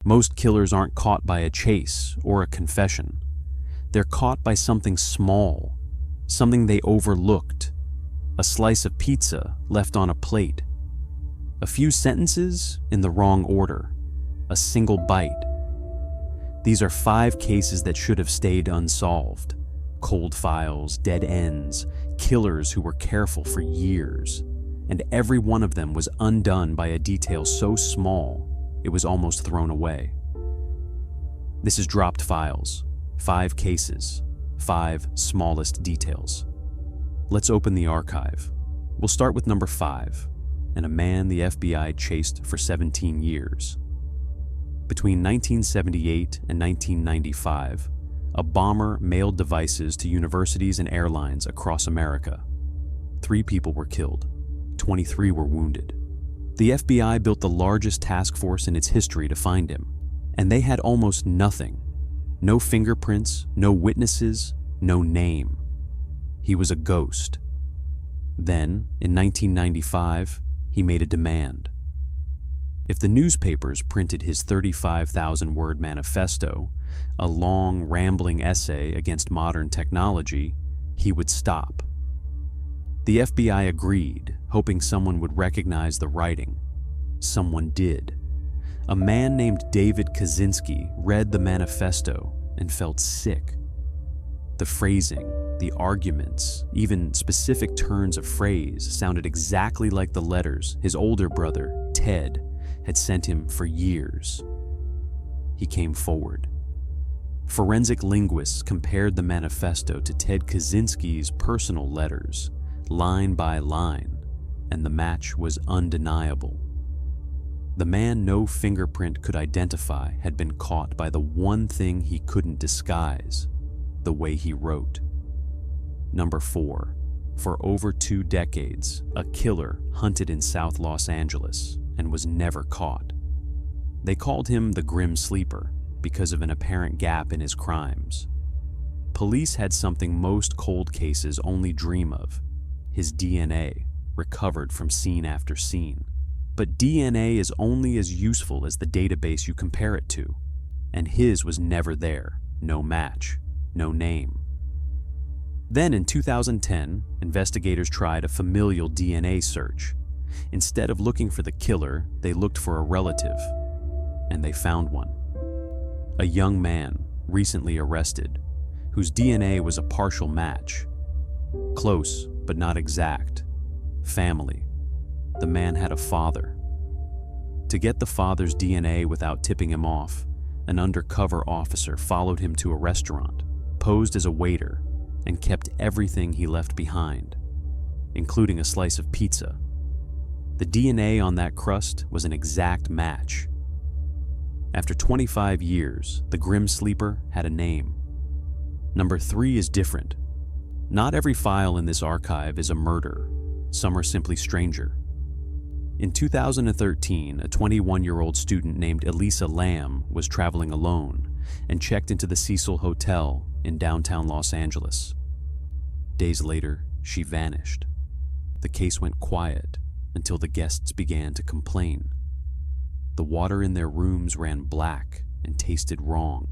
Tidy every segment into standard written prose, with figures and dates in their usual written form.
Most killers aren't caught by a chase or a confession. They're caught by something small, something they overlooked, a slice of pizza left on a plate, a few sentences in the wrong order, a single bite. These are 5 cases that should have stayed unsolved. Cold files, dead ends, killers who were careful for years. And every one of them was undone by a detail so small, it was almost thrown away. This is Dropped Files. 5 cases, 5 smallest details. Let's open the archive. We'll start with number 5, and a man the FBI chased for 17 years. Between 1978 and 1995, a bomber mailed devices to universities and airlines across America. 3 people were killed, 23 were wounded. The FBI built the largest task force in its history to find him, and they had almost nothing. No fingerprints, no witnesses, no name. He was a ghost. Then, in 1995, he made a demand. If the newspapers printed his 35,000-word manifesto, a long, rambling essay against modern technology, he would stop. The FBI agreed, hoping someone would recognize the writing. Someone did. A man named David Kaczynski read the manifesto and felt sick. The phrasing, the arguments, even specific turns of phrase sounded exactly like the letters his older brother, Ted, had sent him for years. He came forward. Forensic linguists compared the manifesto to Ted Kaczynski's personal letters, line by line, and the match was undeniable. The man no fingerprint could identify had been caught by the one thing he couldn't disguise, the way he wrote. Number 4. For over 2 decades, a killer hunted in South Los Angeles and was never caught. They called him the Grim Sleeper because of an apparent gap in his crimes. Police had something most cold cases only dream of: his DNA, recovered from scene after scene. But DNA is only as useful as the database you compare it to, and his was never there, no match, no name. Then in 2010, investigators tried a familial DNA search. Instead of looking for the killer, they looked for a relative, and they found one. A young man, recently arrested, whose DNA was a partial match. Close, but not exact. Family. The man had a father. To get the father's DNA without tipping him off, an undercover officer followed him to a restaurant, posed as a waiter, and kept everything he left behind, including a slice of pizza. The DNA on that crust was an exact match. After 25 years, the Grim Sleeper had a name. Number 3 is different. Not every file in this archive is a murder. Some are simply stranger. In 2013, a 21-year-old student named Elisa Lam was traveling alone and checked into the Cecil Hotel in downtown Los Angeles. Days later, she vanished. The case went quiet until the guests began to complain. The water in their rooms ran black and tasted wrong.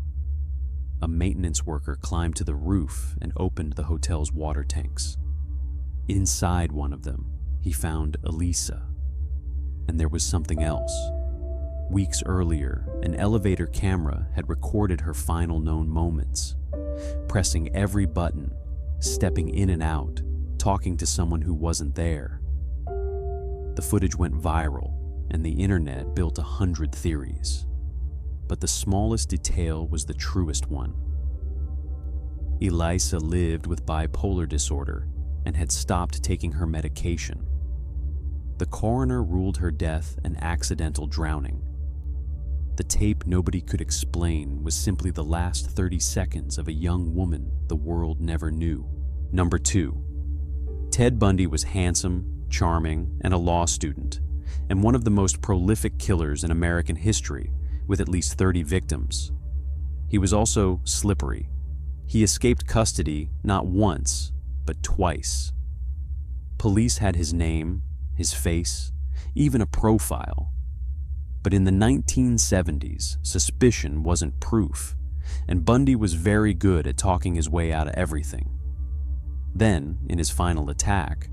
A maintenance worker climbed to the roof and opened the hotel's water tanks. Inside one of them, he found Elisa. And there was something else. Weeks earlier, an elevator camera had recorded her final known moments, pressing every button, stepping in and out, talking to someone who wasn't there. The footage went viral, and the internet built 100 theories. But the smallest detail was the truest one. Elisa lived with bipolar disorder and had stopped taking her medication. The coroner ruled her death an accidental drowning. The tape nobody could explain was simply the last 30 seconds of a young woman the world never knew. Number 2. Ted Bundy was handsome, charming, and a law student, and one of the most prolific killers in American history, with at least 30 victims. He was also slippery. He escaped custody not once, but twice. Police had his name, his face, even a profile. But in the 1970s, suspicion wasn't proof, and Bundy was very good at talking his way out of everything. Then, in his final attack,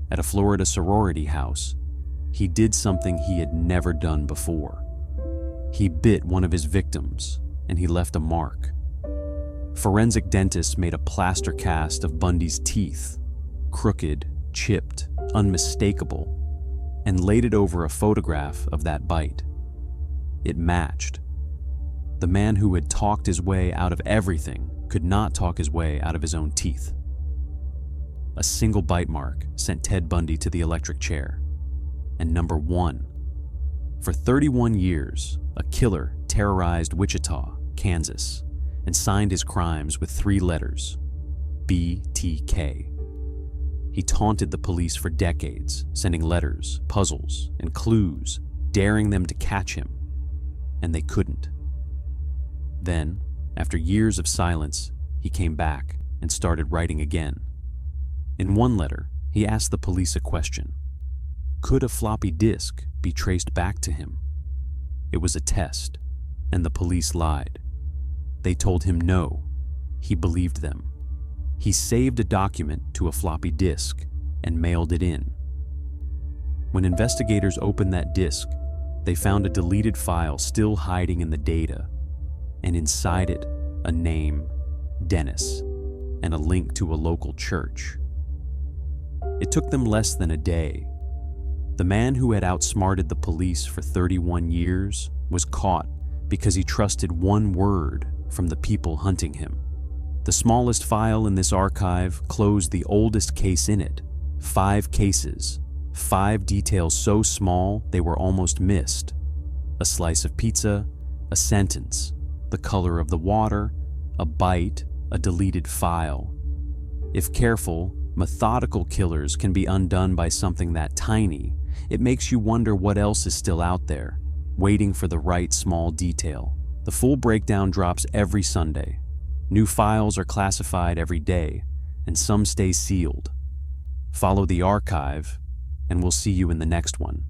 at a Florida sorority house, he did something he had never done before. He bit one of his victims, and he left a mark. Forensic dentists made a plaster cast of Bundy's teeth, crooked, chipped, unmistakable, and laid it over a photograph of that bite. It matched. The man who had talked his way out of everything could not talk his way out of his own teeth. A single bite mark sent Ted Bundy to the electric chair. And number 1. For 31 years, a killer terrorized Wichita, Kansas, and signed his crimes with 3 letters: BTK. He taunted the police for decades, sending letters, puzzles, and clues, daring them to catch him, and they couldn't. Then, after years of silence, he came back and started writing again. In one letter, he asked the police a question. Could a floppy disk be traced back to him? It was a test, and the police lied. They told him no. He believed them. He saved a document to a floppy disk and mailed it in. When investigators opened that disk, they found a deleted file still hiding in the data, and inside it, a name, Dennis, and a link to a local church. It took them less than a day. The man who had outsmarted the police for 31 years was caught because he trusted one word from the people hunting him. The smallest file in this archive closed the oldest case in it. 5 cases, 5 details so small they were almost missed. A slice of pizza, a sentence, the color of the water, a bite, a deleted file. If careful, methodical killers can be undone by something that tiny. It makes you wonder what else is still out there, waiting for the right small detail. The full breakdown drops every Sunday. New files are classified every day, and some stay sealed. Follow the archive, and we'll see you in the next one.